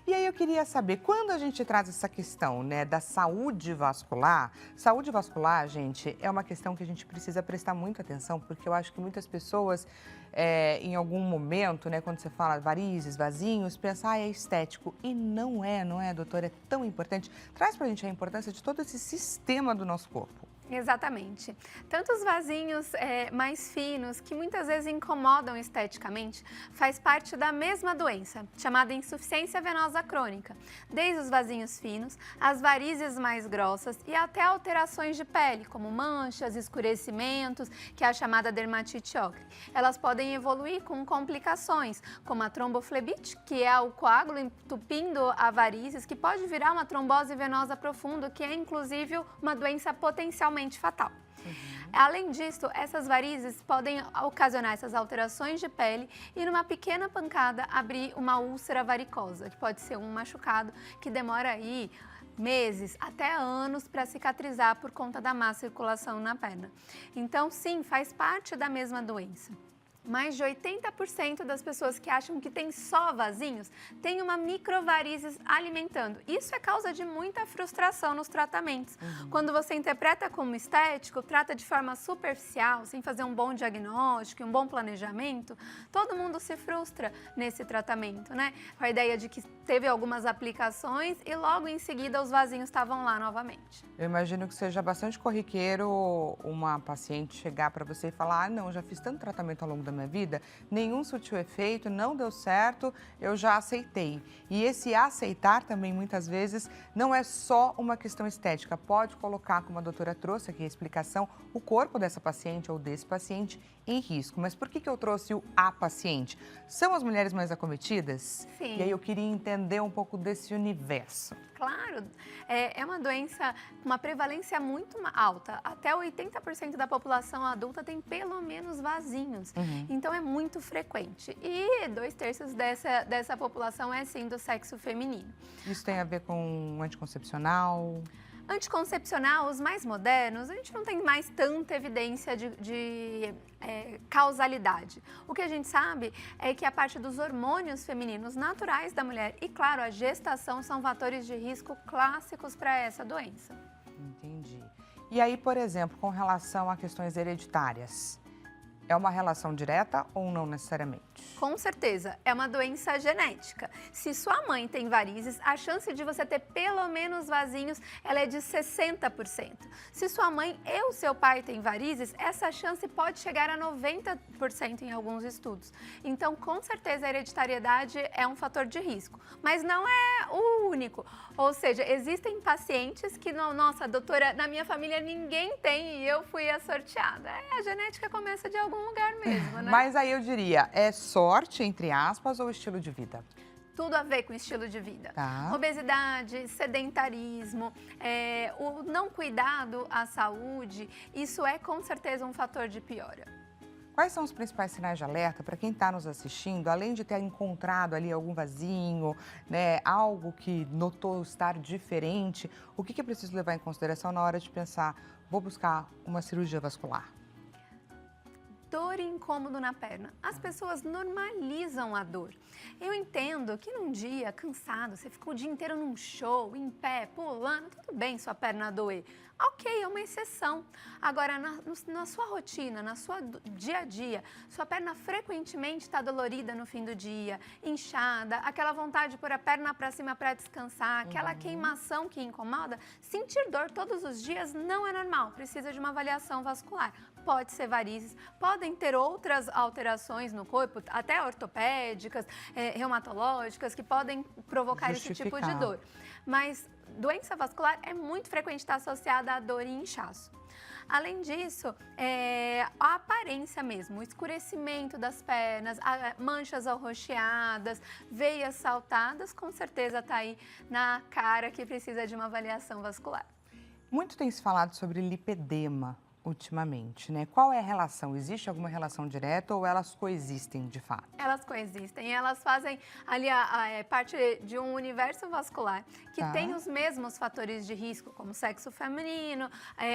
E aí eu queria saber, quando a gente traz essa questão, né, da saúde vascular, gente, é uma questão que a gente precisa prestar muita atenção, porque eu acho que muitas pessoas, em algum momento, né, quando você fala varizes, vasinhos, pensam, é estético. E não é, doutora? É tão importante. Traz pra gente a importância de todo esse sistema do nosso corpo. Exatamente. Tanto os vasinhos mais finos, que muitas vezes incomodam esteticamente, faz parte da mesma doença, chamada insuficiência venosa crônica. Desde os vasinhos finos, as varizes mais grossas e até alterações de pele, como manchas, escurecimentos, que é a chamada dermatite ocre. Elas podem evoluir com complicações, como a tromboflebite, que é o coágulo entupindo a varizes, que pode virar uma trombose venosa profunda, que é inclusive uma doença potencialmente fatal. Além disso, essas varizes podem ocasionar essas alterações de pele e numa pequena pancada abrir uma úlcera varicosa, que pode ser um machucado que demora aí meses até anos para cicatrizar por conta da má circulação na perna. Então, sim, faz parte da mesma doença. Mais de 80% das pessoas que acham que tem só vasinhos tem uma microvarizes alimentando. Isso é causa de muita frustração nos tratamentos. Quando você interpreta como estético, trata de forma superficial, sem fazer um bom diagnóstico, um bom planejamento, todo mundo se frustra nesse tratamento, né? Com a ideia de que teve algumas aplicações e logo em seguida os vasinhos estavam lá novamente. Eu imagino que seja bastante corriqueiro uma paciente chegar para você e falar, não, já fiz tanto tratamento ao longo da minha vida, nenhum surtiu efeito, não deu certo, eu já aceitei. E esse aceitar também, muitas vezes, não é só uma questão estética. Pode colocar, como a doutora trouxe aqui a explicação, o corpo dessa paciente ou desse paciente em risco. Mas por que eu trouxe o a paciente? São as mulheres mais acometidas? Sim. E aí eu queria entender um pouco desse universo. Claro, é uma doença com uma prevalência muito alta. Até 80% da população adulta tem pelo menos vasinhos. Então é muito frequente. E 2/3 dessa população é sim do sexo feminino. Isso tem a ver com anticoncepcional? Anticoncepcional, os mais modernos, a gente não tem mais tanta evidência de causalidade. O que a gente sabe é que a parte dos hormônios femininos naturais da mulher e, claro, a gestação são fatores de risco clássicos para essa doença. Entendi. E aí, por exemplo, com relação a questões hereditárias, é uma relação direta ou não necessariamente? Com certeza, é uma doença genética. Se sua mãe tem varizes, a chance de você ter pelo menos vasinhos, ela é de 60%. Se sua mãe e o seu pai têm varizes, essa chance pode chegar a 90% em alguns estudos. Então, com certeza, a hereditariedade é um fator de risco, mas não é o único. Ou seja, existem pacientes que, nossa, doutora, na minha família ninguém tem e eu fui a sorteada. A genética começa de algum lugar mesmo, né? Mas aí eu diria, é sorte, entre aspas, ou estilo de vida? Tudo a ver com estilo de vida. Tá. Obesidade, sedentarismo, o não cuidado à saúde, isso é com certeza um fator de piora. Quais são os principais sinais de alerta para quem está nos assistindo, além de ter encontrado ali algum vasinho, né, algo que notou estar diferente, o que é preciso levar em consideração na hora de pensar, vou buscar uma cirurgia vascular? dor e incômodo na perna. As pessoas normalizam a dor. Eu entendo que num dia cansado, você ficou o dia inteiro num show, em pé, pulando, tudo bem sua perna doer. Ok, é uma exceção. Agora, na sua rotina, na sua dia a dia, sua perna frequentemente está dolorida no fim do dia, inchada, aquela vontade de pôr a perna para cima para descansar, aquela queimação que incomoda, sentir dor todos os dias não é normal, precisa de uma avaliação vascular. Pode ser varizes, podem ter outras alterações no corpo, até ortopédicas, reumatológicas, que podem provocar esse tipo de dor. Mas doença vascular é muito frequente estar associada à dor e inchaço. Além disso, a aparência mesmo, o escurecimento das pernas, manchas arroxeadas, veias saltadas, com certeza está aí na cara que precisa de uma avaliação vascular. Muito tem se falado sobre lipedema ultimamente, né? Qual é a relação? Existe alguma relação direta ou elas coexistem de fato? Elas coexistem, elas fazem ali parte de um universo vascular que tem os mesmos fatores de risco, como sexo feminino,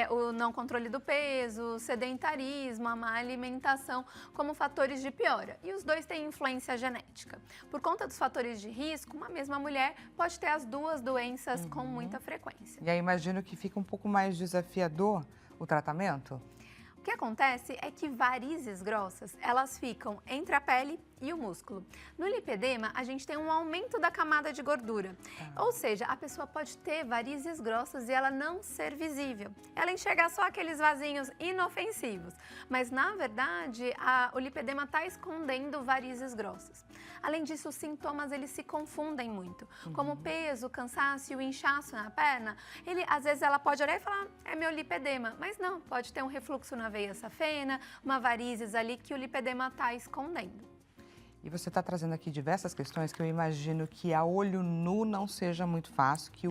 o não controle do peso, o sedentarismo, a má alimentação, como fatores de piora. E os dois têm influência genética. Por conta dos fatores de risco, uma mesma mulher pode ter as duas doenças com muita frequência. E aí imagino que fica um pouco mais desafiador o tratamento? O que acontece é que varizes grossas, elas ficam entre a pele e o músculo. No lipedema, a gente tem um aumento da camada de gordura. Ou seja, a pessoa pode ter varizes grossas e ela não ser visível. Ela enxerga só aqueles vasinhos inofensivos. Mas, na verdade, o lipedema está escondendo varizes grossas. Além disso, os sintomas eles se confundem muito. Como peso, cansaço e o inchaço na perna, às vezes ela pode olhar e falar, é meu lipedema. Mas não, pode ter um refluxo na veia safena, uma varizes ali que o lipedema está escondendo. E você está trazendo aqui diversas questões que eu imagino que a olho nu não seja muito fácil, que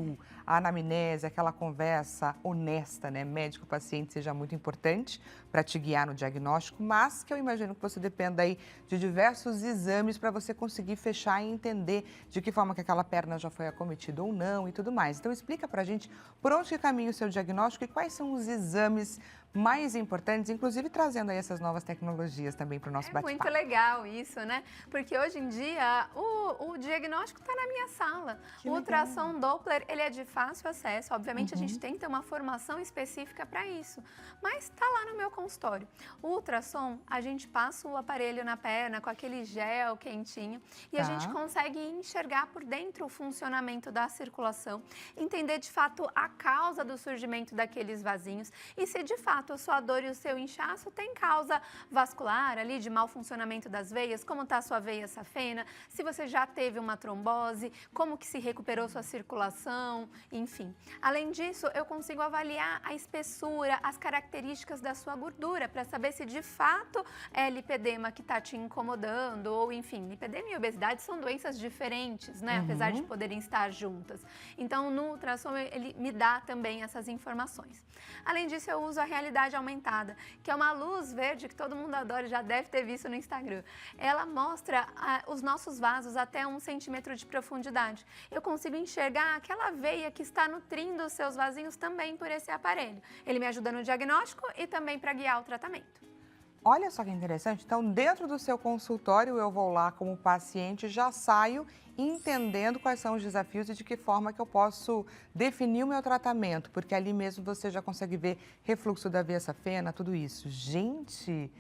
a anamnese, aquela conversa honesta, né, médico-paciente, seja muito importante para te guiar no diagnóstico, mas que eu imagino que você dependa aí de diversos exames para você conseguir fechar e entender de que forma que aquela perna já foi acometida ou não e tudo mais. Então explica para a gente por onde que caminha o seu diagnóstico e quais são os exames mais importantes, inclusive trazendo aí essas novas tecnologias também para o nosso bate-papo. É muito legal isso, né? Porque hoje em dia o diagnóstico está na minha sala. O ultrassom Doppler, ele é de fácil acesso. Obviamente a gente tem que ter uma formação específica para isso, mas está lá no meu consultório. O ultrassom, a gente passa o aparelho na perna com aquele gel quentinho e a gente consegue enxergar por dentro o funcionamento da circulação, entender de fato a causa do surgimento daqueles vasinhos e se de fato a sua dor e o seu inchaço tem causa vascular ali de mau funcionamento das veias, como está a sua veia safena, se você já teve uma trombose, como que se recuperou sua circulação, enfim. Além disso, eu consigo avaliar a espessura, as características da sua gordura para saber se de fato é lipedema que está te incomodando ou enfim, lipedema e obesidade são doenças diferentes, né? Apesar de poderem estar juntas. Então, no ultrassom, ele me dá também essas informações. Além disso, eu uso a realidade aumentada, que é uma luz verde que todo mundo adora, já deve ter visto no Instagram. Ela mostra os nossos vasos até 1 centímetro de profundidade. Eu consigo enxergar aquela veia que está nutrindo os seus vasinhos também por esse aparelho. Ele me ajuda no diagnóstico e também para guiar o tratamento. Olha só que interessante, então dentro do seu consultório eu vou lá como paciente, já saio entendendo quais são os desafios e de que forma que eu posso definir o meu tratamento, porque ali mesmo você já consegue ver refluxo da veia safena, tudo isso. Gente,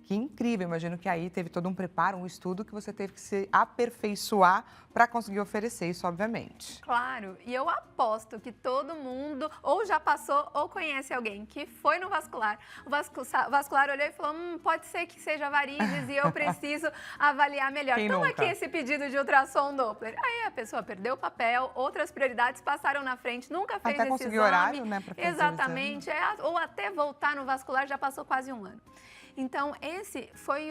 que incrível, imagino que aí teve todo um preparo, um estudo que você teve que se aperfeiçoar para conseguir oferecer isso, obviamente. Claro, e eu aposto que todo mundo ou já passou ou conhece alguém que foi no vascular. O vascular olhou e falou, pode ser que seja varizes e eu preciso avaliar melhor. Toma aqui esse pedido de ultrassom Doppler. Aí a pessoa perdeu o papel, outras prioridades passaram na frente, nunca fez até esse conseguir exame. horário, né, para fazer exatamente, ou até voltar no vascular já passou quase 1 ano. Então, esse foi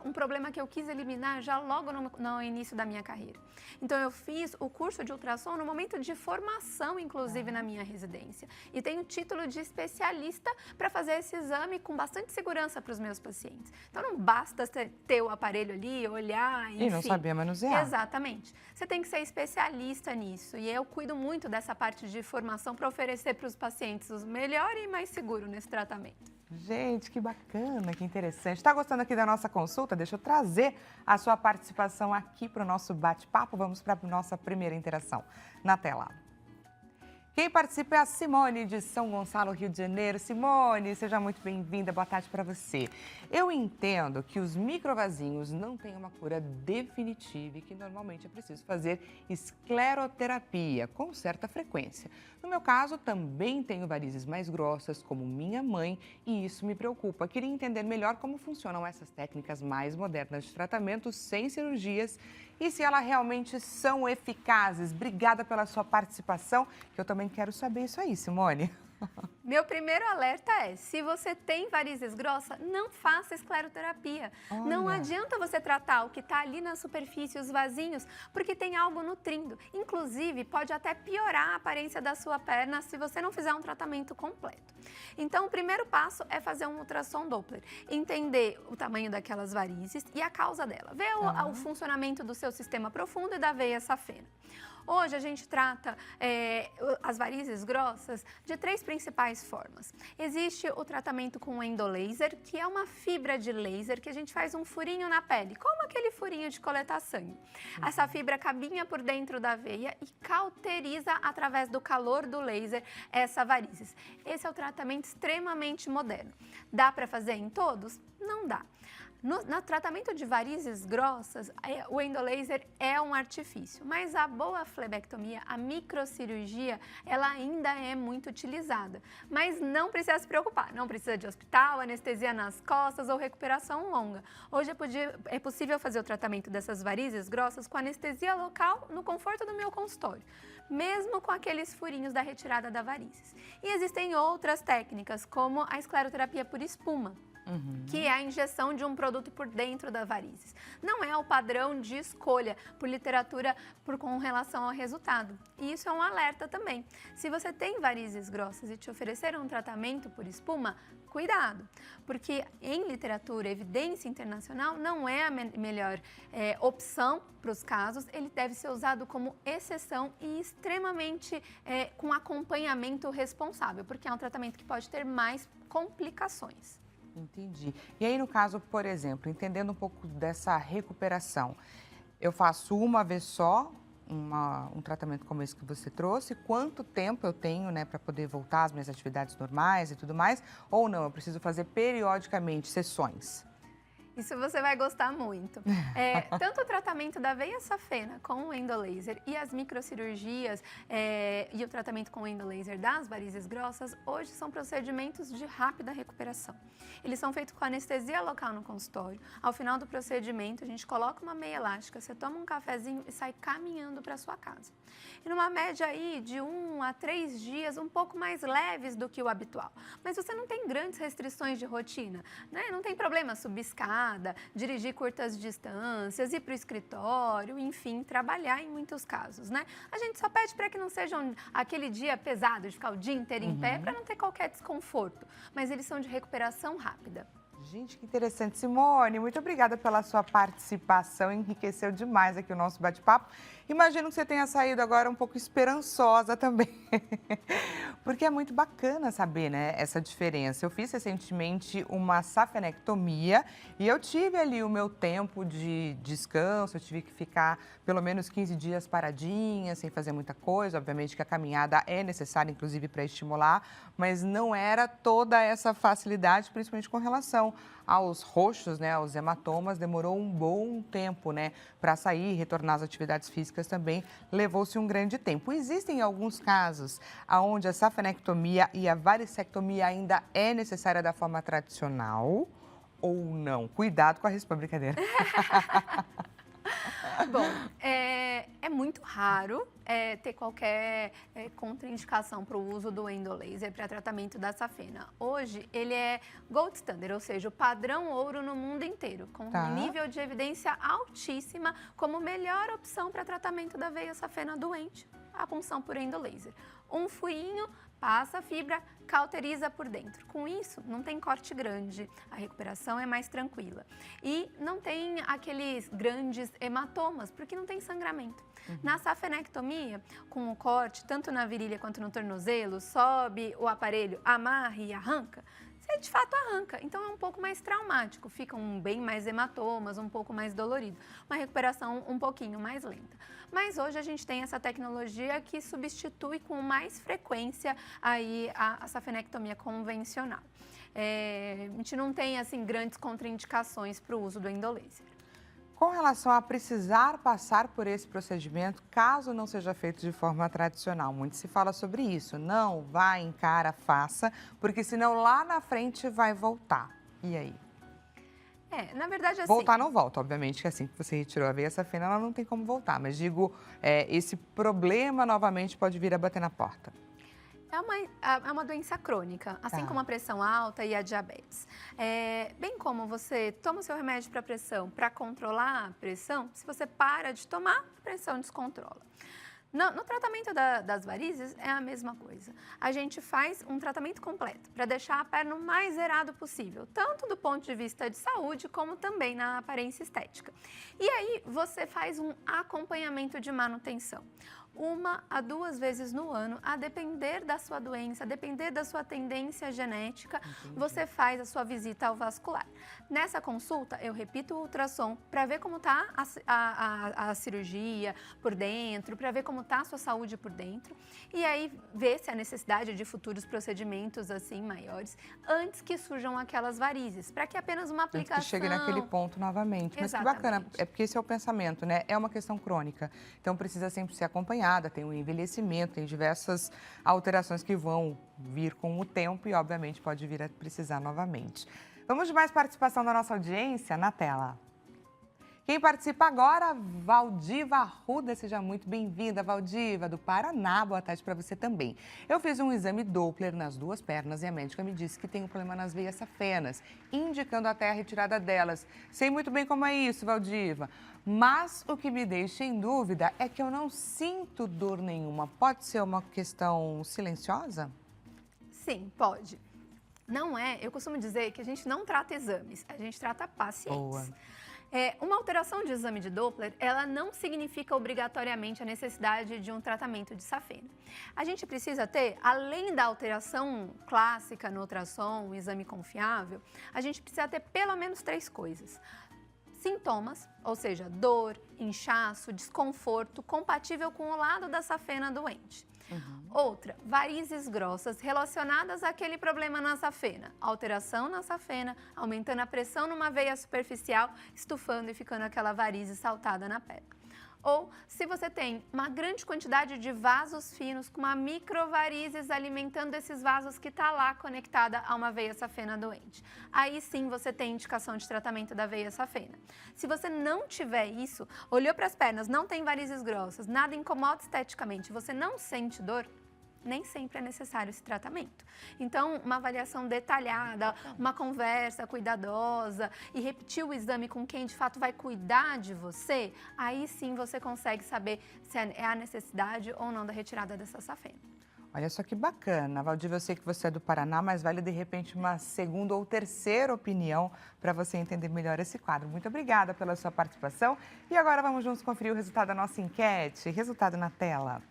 um problema que eu quis eliminar já logo no início da minha carreira. Então, eu fiz o curso de ultrassom no momento de formação, inclusive, na minha residência. E tenho título de especialista para fazer esse exame com bastante segurança para os meus pacientes. Então, não basta ter o aparelho ali, olhar, enfim. E não saber manusear. Exatamente. Você tem que ser especialista nisso. E eu cuido muito dessa parte de formação para oferecer para os pacientes o melhor e mais seguro nesse tratamento. Gente, que bacana, que interessante. Está gostando aqui da nossa consulta? Deixa eu trazer a sua participação aqui para o nosso bate-papo. Vamos para a nossa primeira interação na tela. Quem participa é a Simone, de São Gonçalo, Rio de Janeiro. Simone, seja muito bem-vinda, boa tarde para você. Eu entendo que os microvasinhos não têm uma cura definitiva e que normalmente é preciso fazer escleroterapia com certa frequência. No meu caso, também tenho varizes mais grossas, como minha mãe, e isso me preocupa. Queria entender melhor como funcionam essas técnicas mais modernas de tratamento sem cirurgias e se elas realmente são eficazes. Obrigada pela sua participação, que eu também quero saber isso aí, Simone. Meu primeiro alerta é, se você tem varizes grossas, não faça escleroterapia. Olha. Não adianta você tratar o que está ali na superfície, os vasinhos, porque tem algo nutrindo. Inclusive, pode até piorar a aparência da sua perna se você não fizer um tratamento completo. Então, o primeiro passo é fazer um ultrassom Doppler, entender o tamanho daquelas varizes e a causa dela, ver o funcionamento do seu sistema profundo e da veia safena. Hoje a gente trata as varizes grossas de 3 principais formas. Existe o tratamento com endolaser, que é uma fibra de laser que a gente faz um furinho na pele, como aquele furinho de coletar sangue. Essa fibra caminha por dentro da veia e cauteriza através do calor do laser essa varizes. Esse é o tratamento extremamente moderno. Dá para fazer em todos? Não dá. No tratamento de varizes grossas, o endolaser é um artifício, mas a boa flebectomia, a microcirurgia, ela ainda é muito utilizada. Mas não precisa se preocupar, não precisa de hospital, anestesia nas costas ou recuperação longa. Hoje é possível fazer o tratamento dessas varizes grossas com anestesia local no conforto do meu consultório, mesmo com aqueles furinhos da retirada da varizes. E existem outras técnicas, como a escleroterapia por espuma, que é a injeção de um produto por dentro das varizes. Não é o padrão de escolha por literatura com relação ao resultado. E isso é um alerta também. Se você tem varizes grossas e te ofereceram um tratamento por espuma, cuidado, porque em literatura, evidência internacional não é a melhor opção para os casos. Ele deve ser usado como exceção e extremamente com acompanhamento responsável, porque é um tratamento que pode ter mais complicações. Entendi. E aí, no caso, por exemplo, entendendo um pouco dessa recuperação, eu faço uma vez só um tratamento como esse que você trouxe? Quanto tempo eu tenho, né, para poder voltar às minhas atividades normais e tudo mais? Ou não, eu preciso fazer periodicamente sessões? Isso você vai gostar muito. Tanto o tratamento da veia safena com o endolaser e as microcirurgias e o tratamento com o endolaser das varizes grossas, hoje são procedimentos de rápida recuperação. Eles são feitos com anestesia local no consultório. Ao final do procedimento, a gente coloca uma meia elástica, você toma um cafezinho e sai caminhando para sua casa. E numa média aí de 1 a 3 dias, um pouco mais leves do que o habitual. Mas você não tem grandes restrições de rotina, né? Não tem problema subir escada, dirigir curtas distâncias, ir para o escritório, enfim, trabalhar em muitos casos, né? A gente só pede para que não seja aquele dia pesado de ficar o dia inteiro em pé, para não ter qualquer desconforto. Mas eles são de recuperação rápida. Gente, que interessante. Simone, muito obrigada pela sua participação, enriqueceu demais aqui o nosso bate-papo. Imagino que você tenha saído agora um pouco esperançosa também, porque é muito bacana saber, né, essa diferença. Eu fiz recentemente uma safenectomia e eu tive ali o meu tempo de descanso, eu tive que ficar pelo menos 15 dias paradinha, sem fazer muita coisa. Obviamente que a caminhada é necessária, inclusive, para estimular, mas não era toda essa facilidade, principalmente com relação aos roxos, né, aos hematomas. Demorou um bom tempo, né, para sair, retornar às atividades físicas também levou-se um grande tempo. Existem alguns casos onde a safenectomia e a varicectomia ainda é necessária da forma tradicional ou não? Cuidado com a resposta, brincadeira. Bom, é muito raro ter qualquer contraindicação para o uso do endolaser para tratamento da safena. Hoje, ele é gold standard, ou seja, o padrão ouro no mundo inteiro, com um nível de evidência altíssima como melhor opção para tratamento da veia safena doente, a punção por endolaser. Um furinho, passa a fibra, cauteriza por dentro. Com isso, não tem corte grande, a recuperação é mais tranquila. E não tem aqueles grandes hematomas, porque não tem sangramento. Na safenectomia, com o corte, tanto na virilha quanto no tornozelo, sobe o aparelho, amarra e arranca, você de fato arranca. Então é um pouco mais traumático, ficam bem mais hematomas, um pouco mais dolorido. Uma recuperação um pouquinho mais lenta. Mas hoje a gente tem essa tecnologia que substitui com mais frequência aí a safenectomia convencional. A gente não tem assim grandes contraindicações para o uso do endolaser. Com relação a precisar passar por esse procedimento, caso não seja feito de forma tradicional, muito se fala sobre isso. Não, vai, encara, faça, porque senão lá na frente vai voltar. E aí? Na verdade, assim... Voltar não volta, obviamente, que assim que você retirou a veia safena, ela não tem como voltar. Mas digo, esse problema novamente pode vir a bater na porta. É uma doença crônica, assim como a pressão alta e a diabetes. Bem como você toma o seu remédio para pressão para controlar a pressão, se você para de tomar, a pressão descontrola. No tratamento das varizes é a mesma coisa. A gente faz um tratamento completo para deixar a perna o mais zerado possível, tanto do ponto de vista de saúde como também na aparência estética. E aí você faz um acompanhamento de manutenção. 1 a 2 vezes no ano, a depender da sua doença, a depender da sua tendência genética, você faz a sua visita ao vascular. Nessa consulta, eu repito o ultrassom para ver como está a cirurgia por dentro, para ver como está a sua saúde por dentro, e aí ver se há necessidade de futuros procedimentos assim maiores, antes que surjam aquelas varizes, para que apenas uma aplicação... Antes que chegue naquele ponto novamente. Mas Exatamente. que bacana, é porque esse é o pensamento, né? É uma questão crônica, então precisa sempre ser acompanhado. Tem o envelhecimento, tem diversas alterações que vão vir com o tempo e, obviamente, pode vir a precisar novamente. Vamos de mais participação da nossa audiência na tela. Quem participa agora, Valdiva Arruda, seja muito bem-vinda, Valdiva, do Paraná. Boa tarde para você também. Eu fiz um exame Doppler nas 2 pernas e a médica me disse que tem um problema nas veias safenas, indicando até a retirada delas. Sei muito bem como é isso, Valdiva, mas o que me deixa em dúvida é que eu não sinto dor nenhuma. Pode ser uma questão silenciosa? Sim, pode. Não é, eu costumo dizer que a gente não trata exames, a gente trata pacientes. Boa. Uma alteração de exame de Doppler, ela não significa obrigatoriamente a necessidade de um tratamento de safena. A gente precisa ter, além da alteração clássica no ultrassom, um exame confiável, a gente precisa ter pelo menos 3 coisas. Sintomas, ou seja, dor, inchaço, desconforto, compatível com o lado da safena doente. Outra, varizes grossas relacionadas àquele problema na safena. Alteração na safena, aumentando a pressão numa veia superficial, estufando e ficando aquela varize saltada na perna. Ou se você tem uma grande quantidade de vasos finos com uma microvarizes alimentando esses vasos que está lá conectada a uma veia safena doente. Aí sim você tem indicação de tratamento da veia safena. Se você não tiver isso, olhou para as pernas, não tem varizes grossas, nada incomoda esteticamente, você não sente dor, nem sempre é necessário esse tratamento. Então, uma avaliação detalhada, uma conversa cuidadosa e repetir o exame com quem de fato vai cuidar de você, aí sim você consegue saber se é a necessidade ou não da retirada dessa safena. Olha só que bacana, Valdiva, eu sei que você é do Paraná, mas vale de repente uma segunda ou terceira opinião para você entender melhor esse quadro. Muito obrigada pela sua participação e agora vamos juntos conferir o resultado da nossa enquete. Resultado na tela.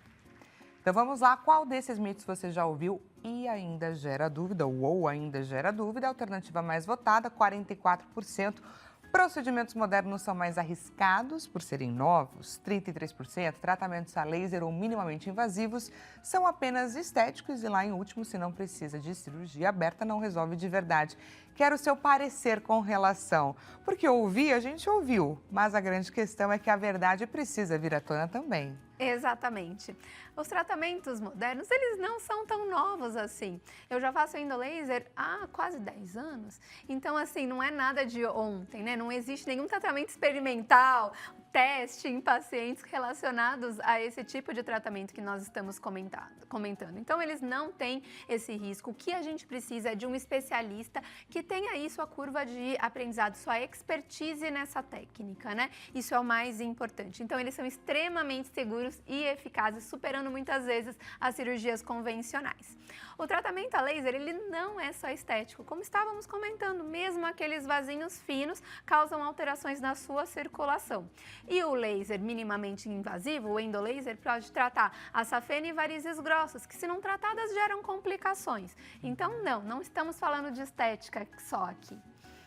Então vamos lá, qual desses mitos você já ouviu e ainda gera dúvida, ou ainda gera dúvida? A alternativa mais votada, 44%. Procedimentos modernos são mais arriscados por serem novos, 33%. Tratamentos a laser ou minimamente invasivos são apenas estéticos e lá em último, se não precisa de cirurgia aberta, não resolve de verdade. Quero o seu parecer com relação, porque ouvir a gente ouviu, mas a grande questão é que a verdade precisa vir à tona também. Exatamente. Os tratamentos modernos, eles não são tão novos assim. Eu já faço endolaser há quase 10 anos, então assim, não é nada de ontem, né? Não existe nenhum tratamento experimental, teste em pacientes relacionados a esse tipo de tratamento que nós estamos comentando. Então, eles não têm esse risco. O que a gente precisa é de um especialista que tenha aí sua curva de aprendizado, sua expertise nessa técnica, né? Isso é o mais importante. Então, eles são extremamente seguros e eficazes, superando muitas vezes as cirurgias convencionais. O tratamento a laser, ele não é só estético, como estávamos comentando, mesmo aqueles vasinhos finos causam alterações na sua circulação. E o laser minimamente invasivo, o endolaser, pode tratar a safena e varizes grossas, que se não tratadas geram complicações. Então, não estamos falando de estética só aqui.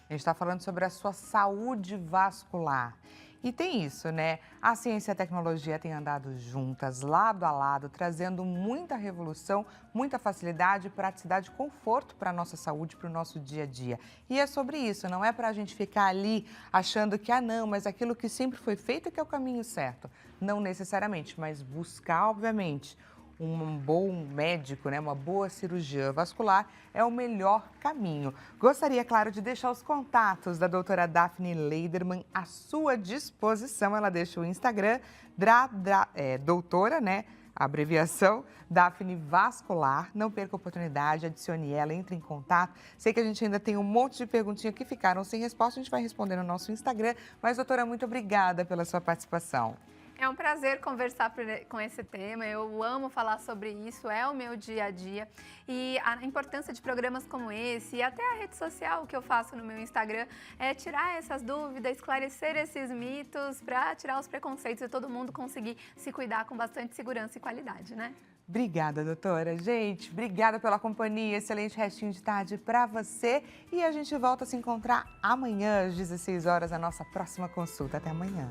A gente está falando sobre a sua saúde vascular. E tem isso, né? A ciência e a tecnologia têm andado juntas, lado a lado, trazendo muita revolução, muita facilidade, praticidade e conforto para a nossa saúde, para o nosso dia a dia. E é sobre isso, não é para a gente ficar ali achando que, não, mas aquilo que sempre foi feito que é o caminho certo. Não necessariamente, mas buscar, obviamente, um bom médico, né, uma boa cirurgia vascular é o melhor caminho. Gostaria, claro, de deixar os contatos da doutora Daphne Lederman à sua disposição. Ela deixa o Instagram, doutora, né, a abreviação, Daphne Vascular. Não perca a oportunidade, adicione ela, entre em contato. Sei que a gente ainda tem um monte de perguntinhas que ficaram sem resposta, a gente vai responder no nosso Instagram. Mas, doutora, muito obrigada pela sua participação. É um prazer conversar com esse tema, eu amo falar sobre isso, é o meu dia a dia. E a importância de programas como esse e até a rede social que eu faço no meu Instagram é tirar essas dúvidas, esclarecer esses mitos para tirar os preconceitos e todo mundo conseguir se cuidar com bastante segurança e qualidade, né? Obrigada, doutora. Gente, obrigada pela companhia. Excelente restinho de tarde para você. E a gente volta a se encontrar amanhã às 16 horas na nossa próxima consulta. Até amanhã.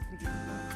Obrigada.